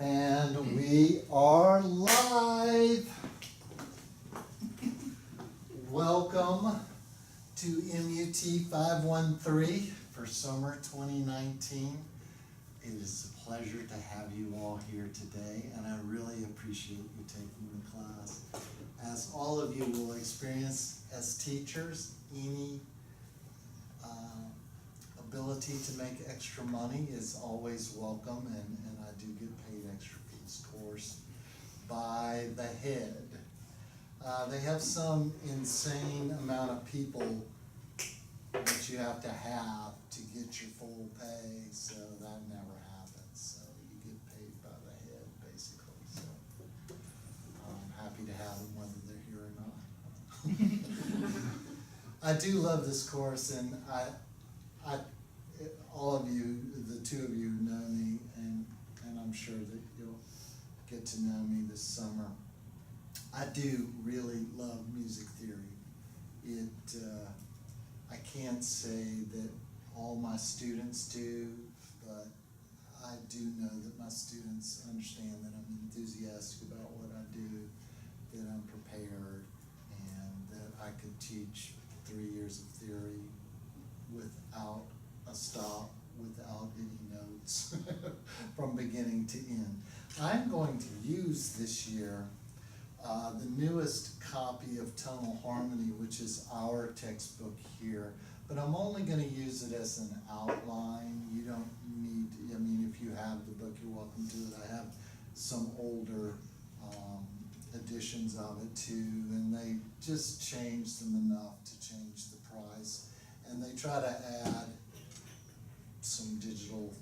And we are live. Welcome to MUT 513 for summer 2019. It is a pleasure to have you all here today, and I really appreciate you taking the class. As all of you will experience as teachers, any ability to make extra money is always welcome, and I do get paid extra for this course by the head. They have some insane amount of people that you have to get your full pay, so that never happens. So you get paid by the head, basically. So I'm happy to have them whether they're here or not. I do love this course, and all of you, the two of you know me, and I'm sure that you'll get to know me this summer. I do really love music theory. I can't say that all my students do, but I do know that my students understand that I'm enthusiastic about what I do, that I'm prepared, and that I could teach 3 years of theory without a stop, without any notes from beginning to end. I'm going to use this year the newest copy of Tonal Harmony, which is our textbook here, but I'm only going to use it as an outline. You don't need, I mean, if you have the book, you're welcome to it. I have some older editions of it too, and they just changed them enough to change the price, and they try to add some digital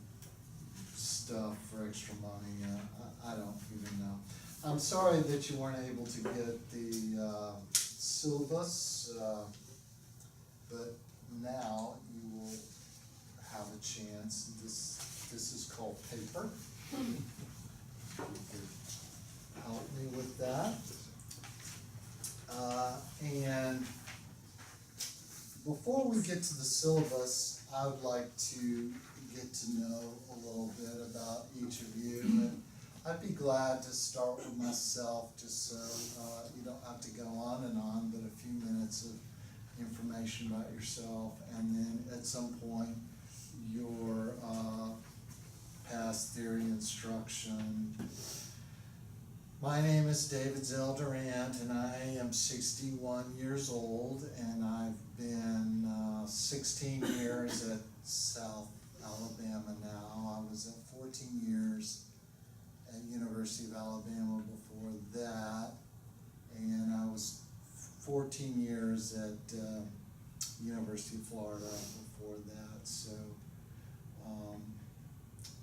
stuff for extra money. I don't even know. I'm sorry that you weren't able to get the syllabus, but now you will have a chance. This is called paper. You could help me with that. And before we get to the syllabus, I would like to get to know a little bit about each of you. And I'd be glad to start with myself, just so you don't have to go on, but a few minutes of information about yourself, and then at some point your past theory instruction. My name is David Zell Durant, and I am 61 years old, and I've been 16 years at South Alabama now. I was at 14 years at University of Alabama before that, and I was 14 years at University of Florida before that. So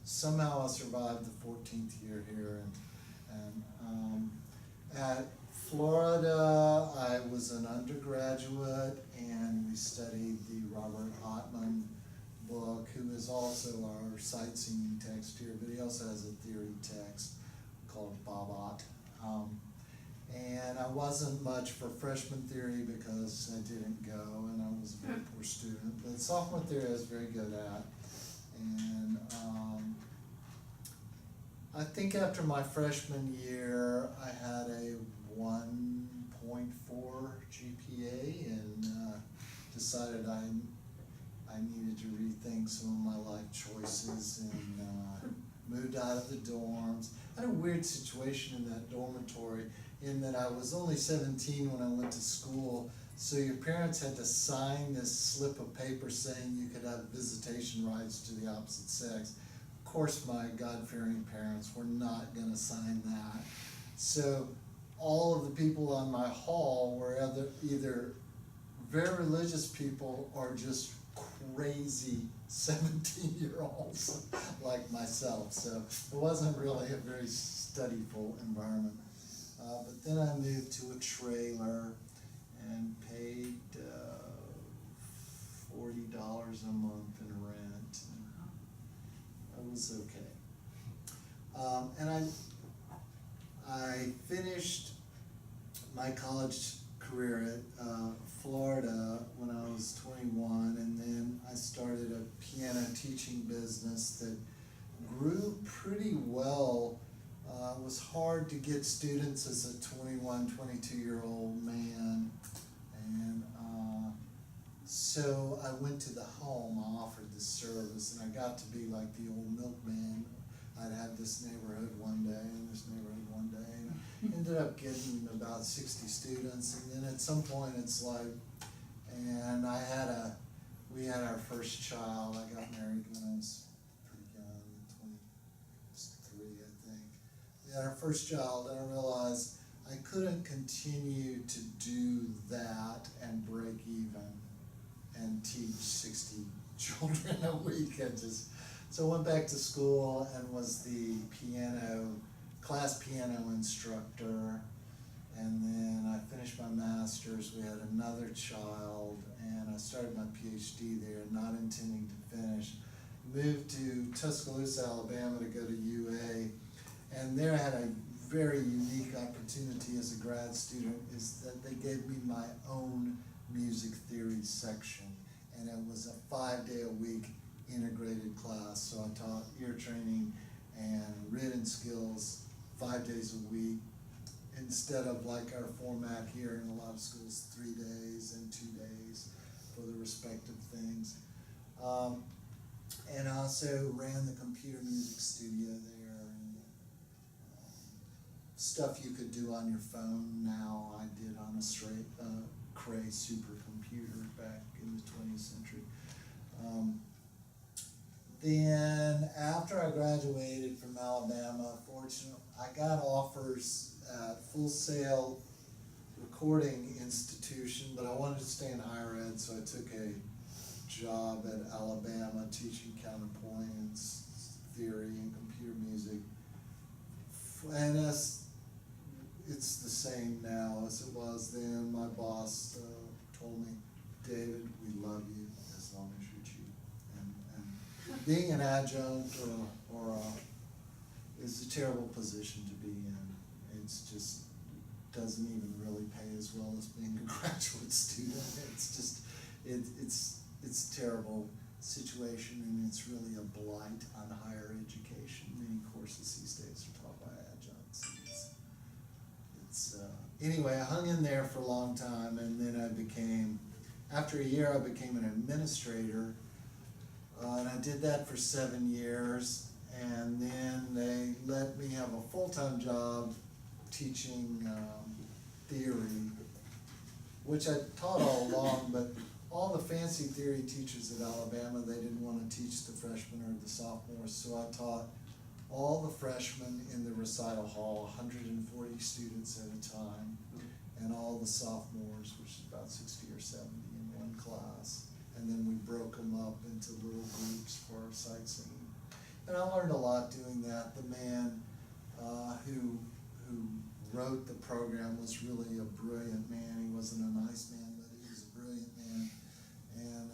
somehow I survived the 14th year here, and at Florida I was an undergraduate, and we studied the Robert Ottman book, who is also our sightseeing text here, but he also has a theory text called Babat. And I wasn't much for freshman theory because I didn't go, and I was a very poor student, but sophomore theory I was very good at. And I think after my freshman year I had a 1.4 GPA, and decided I needed to rethink some of my life choices, and moved out of the dorms. I had a weird situation in that dormitory in that I was only 17 when I went to school, so your parents had to sign this slip of paper saying you could have visitation rights to the opposite sex. Of course, my God-fearing parents were not going to sign that. So all of the people on my hall were either very religious people or just crazy 17-year-olds like myself. So it wasn't really a very studyful environment. But then I moved to a trailer and paid $40 a month in rent. It was okay. And I finished my college career at Florida when I was 21, and then I started a piano teaching business that grew pretty well It was hard to get students as a 21, 22-year-old man. And so I went to the home, I offered this service, and I got to be like the old milkman. I'd have this neighborhood one day and this neighborhood one day, and I ended up getting about 60 students. And then at some point it's like, and we had our first child. I got married when I was pretty young, 23, I think. We had our first child, and I realized I couldn't continue to do that and break even and teach 60 children a week. So I went back to school and was the class piano instructor. And then I finished my master's. We had another child, and I started my PhD there, not intending to finish. Moved to Tuscaloosa, Alabama to go to UA, and there I had a very unique opportunity as a grad student, is that they gave me my own music theory section, and it was a 5-day-a-week integrated class. So I taught ear training and written skills 5 days a week, instead of like our format here in a lot of schools, 3 days and 2 days for the respective things. And I also ran the computer music studio there, and stuff you could do on your phone now I did on a straight Cray supercomputer back in the 20th century. Then after I graduated from Alabama, fortunately, I got offers at Full Sail Recording Institution, but I wanted to stay in higher ed, so I took a job at Alabama teaching counterpoint theory and computer music. And it's the same now as it was then. My boss told me, David, we love you as long as you're cheap. And being an adjunct is a terrible position to be in. It's just doesn't even really pay as well as being a graduate student. It's just it's a terrible situation, and it's really a blight on higher education. Many courses these days are taught by adjuncts. Anyway, I hung in there for a long time, and then after a year, I became an administrator, and I did that for 7 years, and then they let me have a full-time job teaching theory, which I taught all along, but all the fancy theory teachers at Alabama, they didn't want to teach the freshmen or the sophomores, so I taught all the freshmen in the recital hall, 140 students at a time, and all the sophomores, which is about 60 or 70 in one class, and then we broke them up into little groups for sightseeing. And I learned a lot doing that. The man who wrote the program was really a brilliant man. He wasn't a nice man, but he was a brilliant man. And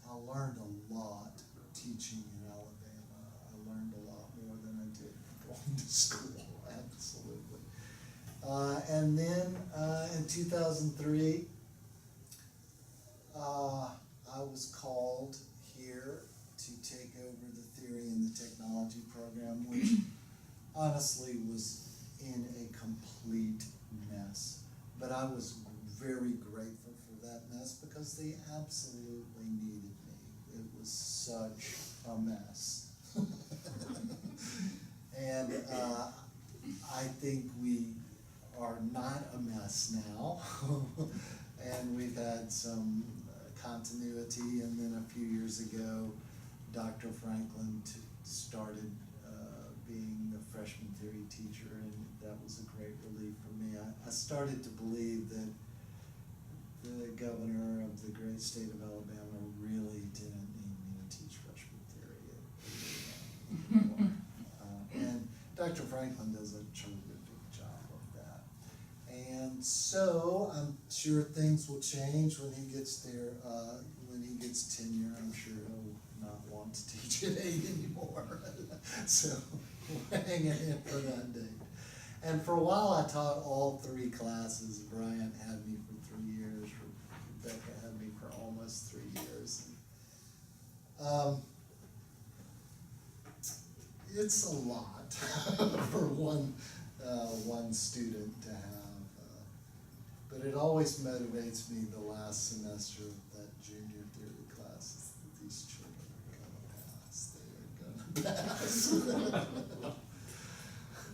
I learned a lot teaching in Alabama. I learned a lot more than I did going to school, absolutely. And then in 2003, I was called here to take over the theory and the technology program, which honestly was in a complete mess. But I was very grateful for that mess because they absolutely needed me. It was such a mess. And I think we are not a mess now. And we've had some continuity, and then a few years ago, Dr. Franklin started being the freshman theory teacher, and that was a great relief for me. I started to believe that the governor of the great state of Alabama really didn't need me to teach freshman theory anymore. And Dr. Franklin does a terrific job of that. And so I'm sure things will change when he gets there, when he gets tenure. I'm sure he'll not want to teach at 8 anymore. So we're hanging in for that day. And for a while I taught all 3 classes. Brian had me for 3 years. Rebecca had me for almost 3 years. it's a lot for one student to have. But it always motivates me the last semester of that junior theory class that these children are gonna pass. They are gonna pass.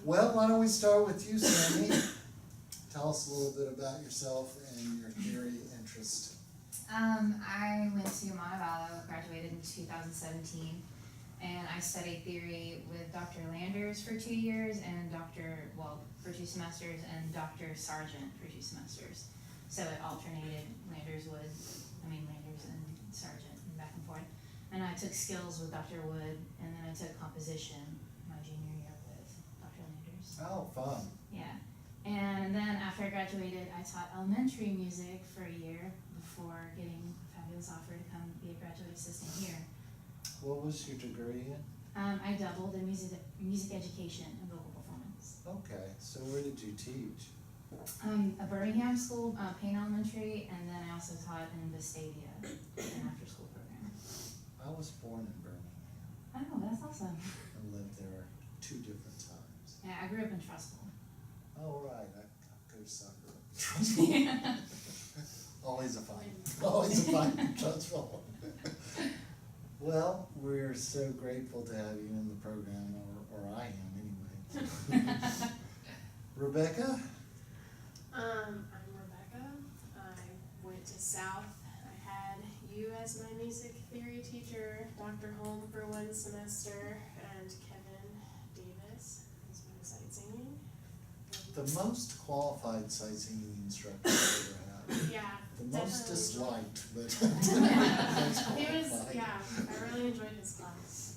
Well, why don't we start with you, Sammy? Tell us a little bit about yourself and your theory interest. I went to MUT, graduated in 2017, and I studied theory with Dr. Landers for 2 years and for 2 semesters, and Dr. Sargent for 2 semesters. So it alternated, Landers and Sargent, and back and forth. And I took skills with Dr. Wood, and then I took composition my junior year with Dr. Landers. Oh, fun. Yeah. And then after I graduated, I taught elementary music for a year before getting a fabulous offer to come be a graduate assistant here. What was your degree in? I doubled in music education and vocal performance. Okay, so where did you teach? A Birmingham school, Payne Elementary, and then I also taught in Vestavia, an after-school program. I was born in Birmingham Oh, that's awesome. and lived there 2 different times. Yeah, I grew up in Trustful. Oh, right, I go to soccer. Trustful. Always a fight in Trustful. Well, we're so grateful to have you in the program, or I am anyway. Rebecca? I'm Rebecca. I went to South. I had you as my music theory teacher, Dr. Holm for 1 semester, and Kevin Davis as my sight singing. The most qualified sight singing instructor I've ever had. Yeah, The most definitely. disliked, but most He was, qualified. yeah, I really enjoyed his class.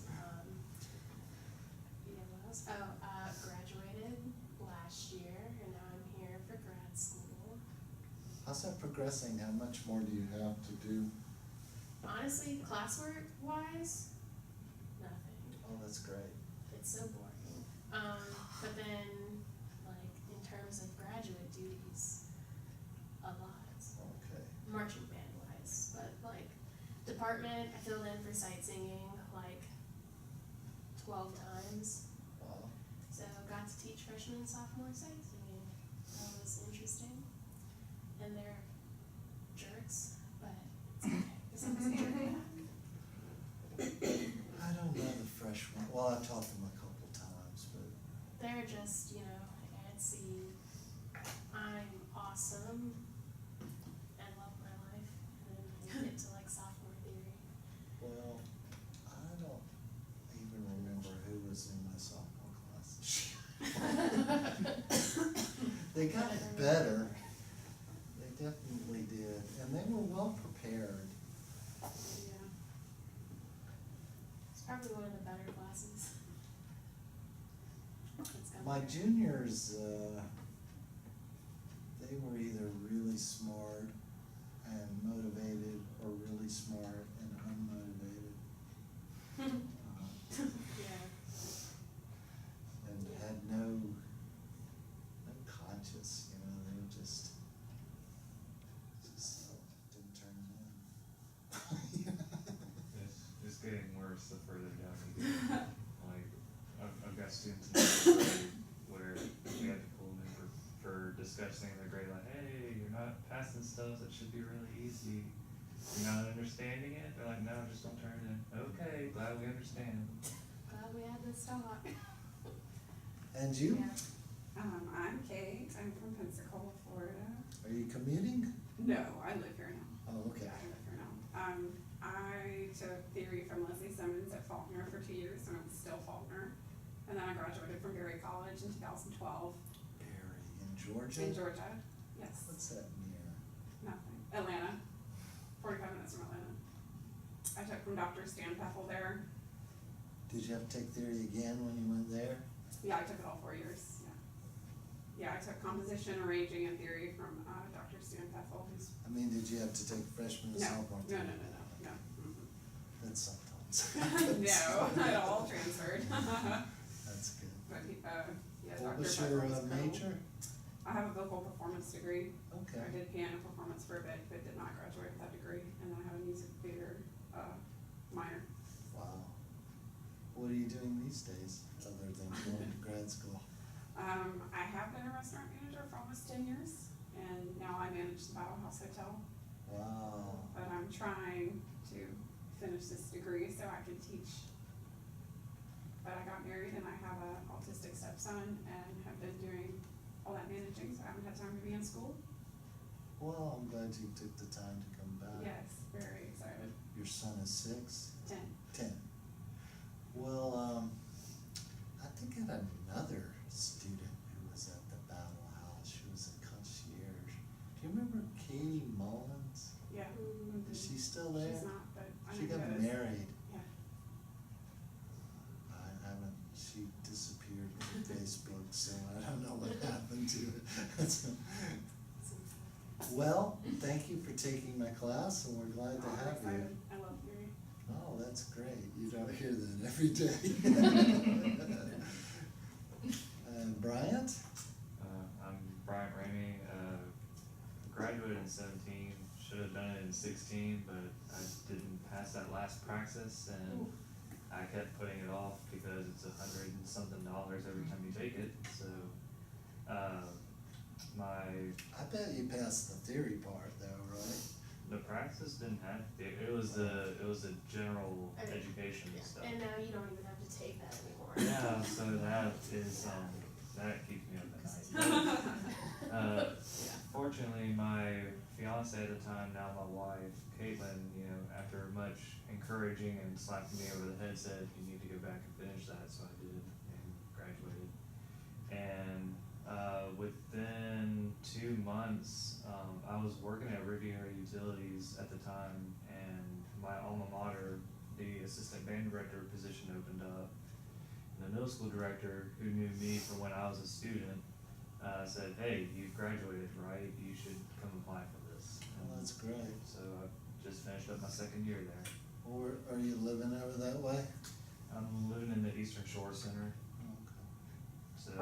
What else? Graduated last year, and now I'm here for grad school. How's that progressing? How much more do you have to do? Honestly, classwork wise, nothing. Oh, that's great. It's so boring. But then, like, in terms of graduate duties, a lot. Okay. Marching band wise, but like, department, I filled in for sight singing like 12 times. Wow. So got to teach freshman and sophomore sight singing. That was interesting. And they're jerks, but it's okay. It's always jerk back. I don't know the freshmen. Well, I've taught them a couple times, but They're just, antsy. I'm awesome and love my life. And then I get to like sophomore theory. well, I don't even remember who was in my sophomore class. They got better. They definitely did, and they were well prepared. Yeah. It's probably one of the better classes. It's got My better. juniors, they were either really smart and motivated, or really smart and unmotivated. Yeah. And had no conscience, they were just didn't turn it in. It's getting worse the further down you go. Like, I've got students in the grade where we had to pull them in for discussing their grade, like, hey, you're not passing stuff that should be really easy. You're not understanding it? They're like, no, just don't turn it in. Okay, glad we understand. Glad we had this talk. And you? Yeah. I'm Kate. I'm from Pensacola, Florida. Are you commuting? No, I live here now. Oh, okay. Yeah, I live here now. I took theory from Leslie Simmons at Faulkner for 2 years, and I'm still Faulkner. And then I graduated from Berry College in 2012 Barry, in Georgia? in Georgia. Yes. What's that near? Nothing. Atlanta. 45 minutes from Atlanta. I took from Dr. Stan Peffel there. Did you have to take theory again when you went there? Yeah, I took it all 4 years. Yeah. Yeah, I took composition, arranging, and theory from Dr. Stan Peffel, who's Did you have to take freshman and no, sophomore? no. Mm-mm. That's sometimes. No, it all transferred. That's good. But yeah, What Dr. was your Pepper was cool. major? I have a vocal performance degree. Okay. I did piano performance for a bit, but did not graduate with that degree. And then I have a music theater minor. Wow. What are you doing these days, other than going to grad school? I have been a restaurant manager for almost 10 years, and now I manage the Battle House Hotel. Wow. But I'm trying to finish this degree so I can teach. But I got married and I have an autistic stepson and have been doing all that managing, so I haven't had time to be in school. Well, I'm glad you took the time to come back. Yes, very excited. Your son is 6? 10. 10. Well, I think I had another student who was at the Battle House. She was a concierge. Do you remember Katie Mullins? Yeah. Is she still there? She's not, but I She know got who that is. married. Yeah. I haven't, she disappeared from Facebook, so I don't know what happened to it. Well, thank you for taking my class, and we're glad to I'm have you. excited. I love theory. Oh, that's great. You don't hear that every day. And Bryant? I'm Bryant Ramey, graduated in 17, should have done it in 16, but I didn't pass that last praxis, and I kept putting it off because it's $100 and something every time you take it, so, I bet you passed the theory part though, right? the praxis didn't have, it was the general education Yeah. stuff. And now you don't even have to take that anymore. Yeah, so that is, that keeps me up at night. Fortunately, my fiance at the time, now my wife, Caitlin, after much encouraging and slapping me over the head, said, you need to go back and finish that, so I did, and graduated. And, within 2 months, I was working at Riviera Utilities at the time, and my alma mater, the assistant band director position opened up. And the middle school director, who knew me from when I was a student, said, hey, you've graduated, right? You should come apply for this. Well, that's great. So I just finished up my 2nd year there. Or are you living over that way? I'm living in the Eastern Shore Center, Okay. so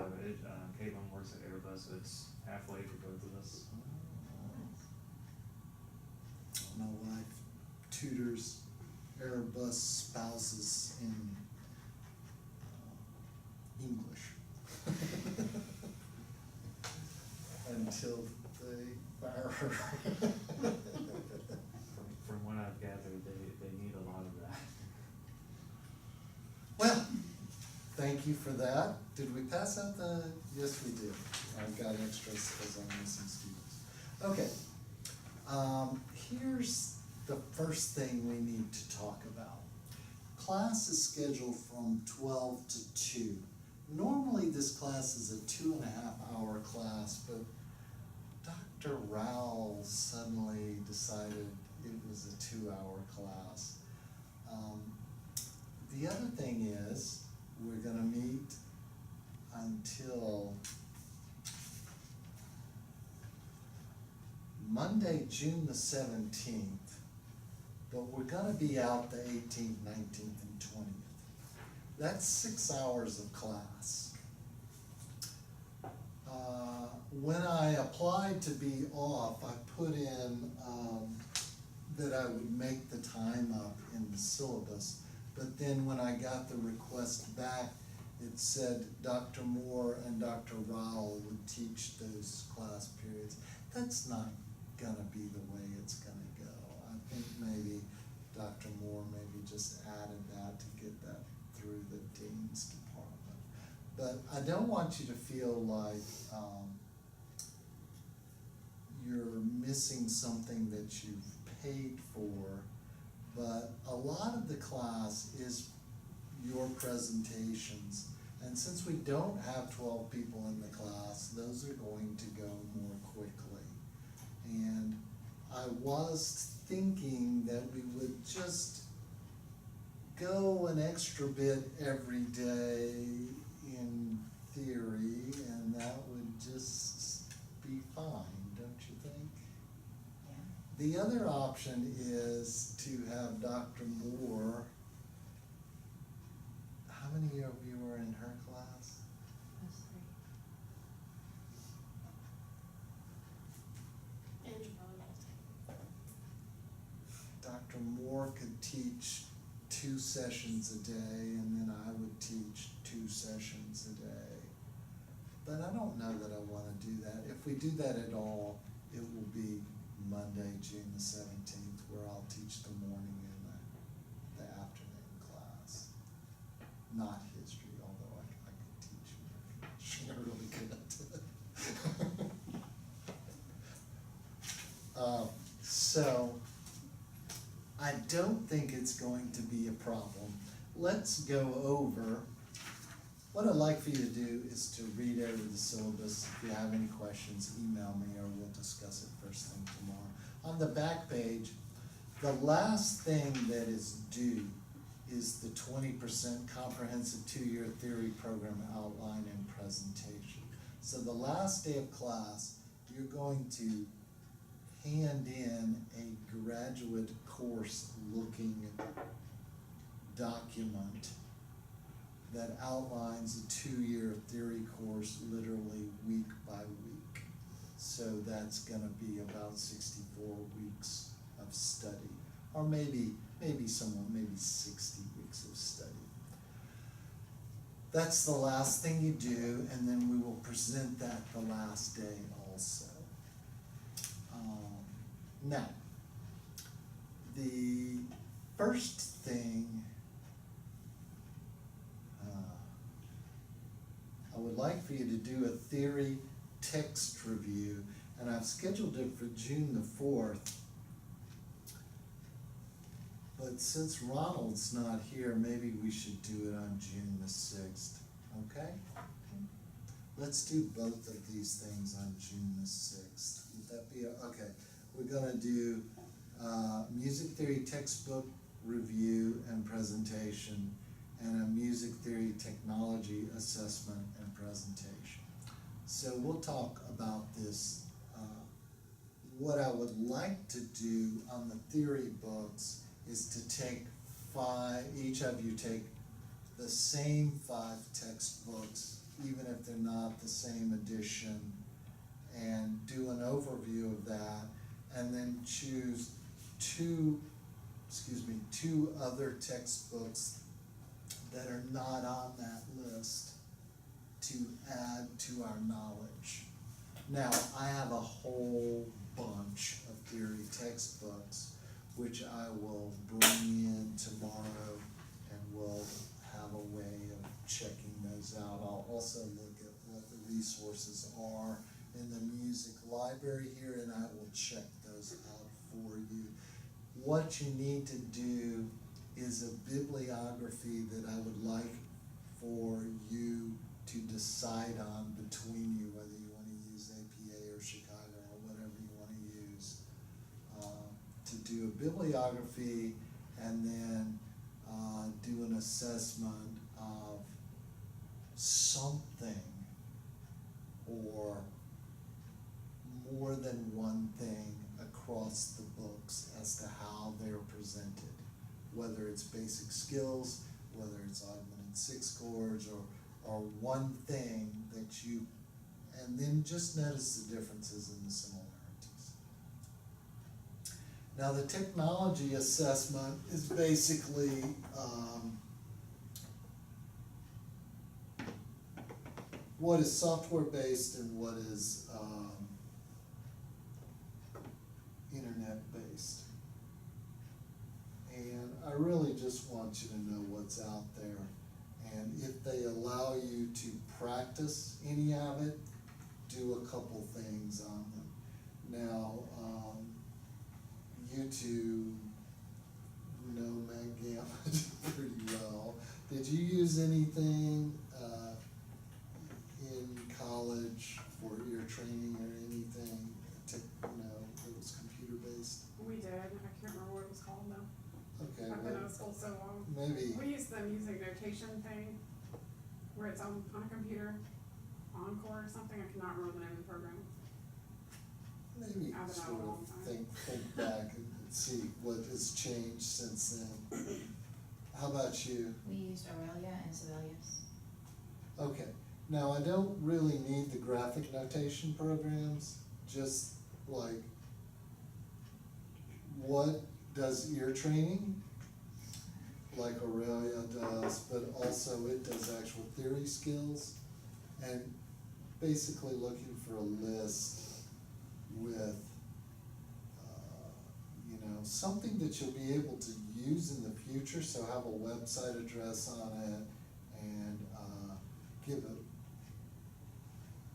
Caitlin works at Airbus, so it's halfway for both of us. My wife tutors Airbus spouses in English. Until they fire her. From what I've gathered, they need a lot of that. Well, thank you for that. Did we pass out the, yes, we did. I've got extras because I'm missing students. Okay. Here's the first thing we need to talk about. Class is scheduled from 12 to 2. Normally this class is a 2.5-hour class, but Dr. Rowell suddenly decided it was a 2-hour class. The other thing is, we're gonna meet until Monday, June the 17th, but we're gonna be out the 18th, 19th, and 20th. That's 6 hours of class. When I applied to be off, I put in that I would make the time up in the syllabus, but then when I got the request back, it said Dr. Moore and Dr. Rowell would teach those class periods. That's not gonna be the way it's gonna go. I think maybe Dr. Moore maybe just added that to get that through the dean's department. But I don't want you to feel like you're missing something that you've paid for, but a lot of the class is your presentations. And since we don't have 12 people in the class, those are going to go more quickly. And I was thinking that we would just go an extra bit every day in theory, and that would just be fine, don't you think? The other option is to have Dr. Moore. How many of you were in her class? Andrew probably Dr. Moore could teach 2 sessions a day, and then I would teach don't know that I wanna do that. If we do that at all, it will be Monday, June the 17th, where I'll teach the morning and the afternoon class. Not history, although I could teach history. I'm really good at it. So, I don't think it's going to be a problem. Let's go over, what I'd like for you to do is to read over the syllabus. If you have any questions, email me or we'll discuss it first thing tomorrow. On the back page, the last thing that is due is the 20% comprehensive 2-year theory program outline and presentation. So the last day of class, you're going to hand in a graduate course looking document that outlines a 2-year theory course literally week by week. So that's gonna be about 64 weeks of study, or maybe 60 weeks of study. That's the last thing you do, and then we will present that the last day also. Now, the first thing I would like for you to do a theory text review, and I've scheduled it for June the 4th. But since Ronald's not here, maybe we should do it on June the 6th, okay? Let's do both of these things on June the 6th. Would that be, okay, we're gonna do music theory textbook review and presentation, and a music theory technology assessment and presentation. So we'll talk about this. What I would like to do on the theory books is to take each of you take the same 5 textbooks, even if they're not the same edition, and do an overview of that, and then choose two other textbooks that are not on that list to add to our knowledge. Now, I have a whole bunch of theory textbooks which I will bring in tomorrow, and we'll have a way of checking those out. I'll also look at what the resources are in the music library here, and I will check those out for you. What you need to do is a bibliography that I would like for you to decide on between you, whether you want to use APA or Chicago or whatever you want to use, to do a bibliography, and then do an assessment of something or more than one thing across the books as to how they're presented, whether it's basic skills, whether it's augmented 6 scores, or one thing that you, and then just notice the differences and the similarities. Now, the technology assessment is basically what is software based and what is internet based. And I really just want you to know what's out there. And if they allow you to practice any of it, do a couple things on them. Now, you two know MacGamma pretty well. Did you use anything in college for your training or anything that was computer based? We did, I can't remember what it was called though. Okay, I've been out well, of school so long. maybe. We used the music notation thing, where it's on a computer, Encore or something, I cannot remember the name of the program. Maybe I've been out a sort long of time. think back and see what has changed since then. How about you? We used Aurelia and Sibelius. Okay, now I don't really need the graphic notation programs, just like what does ear training, like Aurelia does, but also it does actual theory skills. And basically looking for a list with, something that you'll be able to use in the future, so have a website address on it, and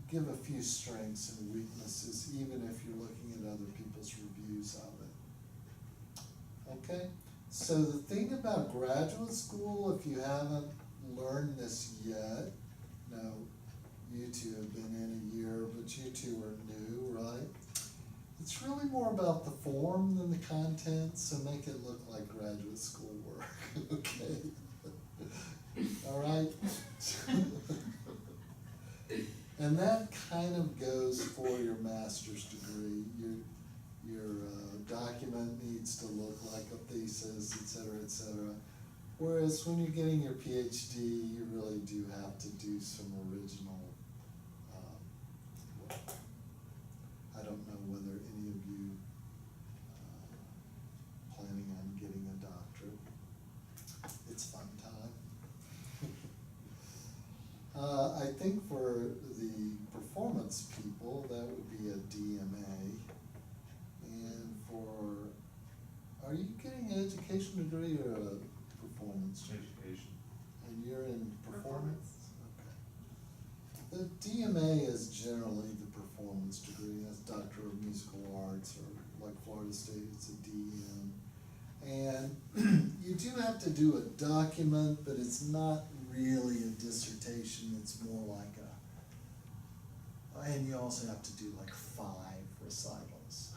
give a few strengths and weaknesses, even if you're looking at other people's reviews of it. Okay? So the thing about graduate school, if you haven't learned this yet, no, you two have been in a year, but you two are new, right? It's really more about the form than the content, so make it look like graduate school work, okay? All right? And that kind of goes for your master's degree. Your document needs to look like a thesis, et cetera, whereas when you're getting your PhD, you really do have to do some original work. I don't know whether any of you planning on getting a doctorate. It's fun time. I think for the performance people, that would be a DMA. And are you getting an education degree or a performance degree? Education. And you're in performance? Okay. The DMA is generally the performance degree. That's Doctor of Musical Arts, or like Florida State, it's a DM. And you do have to do a document, but it's not really a dissertation. It's more like and you also have to do like 5 recitals.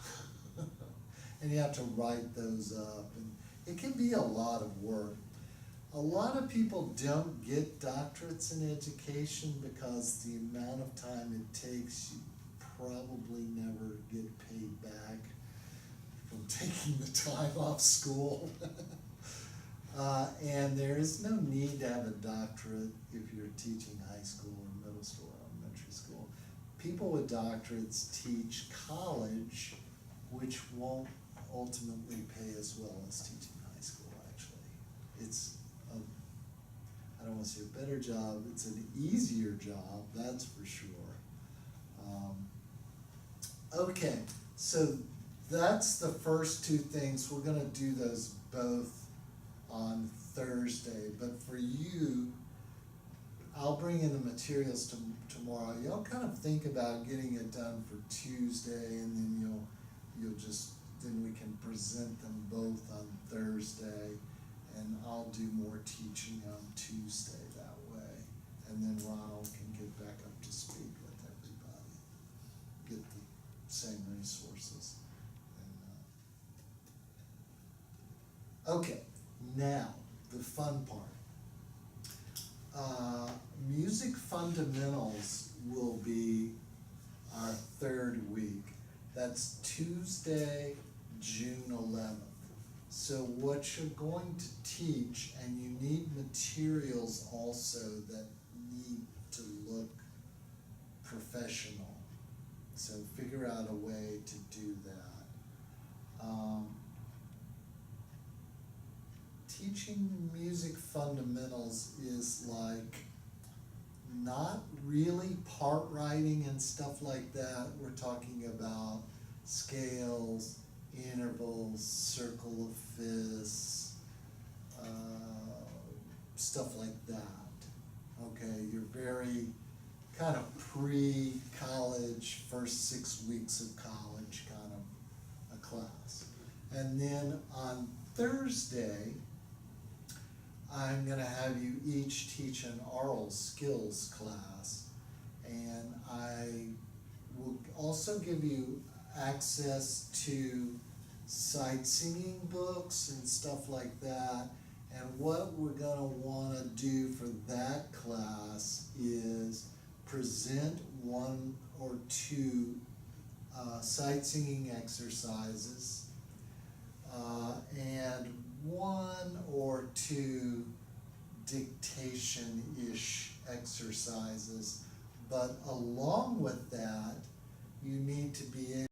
And you have to write those up, and it can be a lot of work. A lot of people don't get doctorates in education because the amount of time it takes, you probably never get paid back from taking the time off school. And there is no need to have a doctorate if you're teaching high school or middle school or elementary school. People with doctorates teach college, which won't ultimately pay as well as teaching high school, actually. It's I don't want to say a better job, it's an easier job, that's for sure. Okay, so that's the first 2 things. We're gonna do those both on Thursday, but for you, I'll bring in the materials tomorrow. Y'all kind of think about getting it done for Tuesday, and then then we can present them both on Thursday, and I'll do more teaching on Tuesday that way. And then Ronald can get back up to speed with everybody, get the same resources. Okay, now, the fun part. Music fundamentals will be our 3rd week. That's Tuesday, June 11th. So what you're going to teach, and you need materials also that need to look professional. So figure out a way to do that. Teaching music fundamentals is like not really part writing and stuff like that. We're talking about scales, intervals, circle of fifths, stuff like that. Okay, you're very kind of pre-college, first 6 weeks of college kind of a class. And then on Thursday, I'm gonna have you each teach an oral skills class, and I will also give you access to sight singing books and stuff like that. And what we're gonna wanna do for that class is present 1 or 2 sight singing exercises, and 1 or 2 dictation-ish exercises. But along with that, you need to be able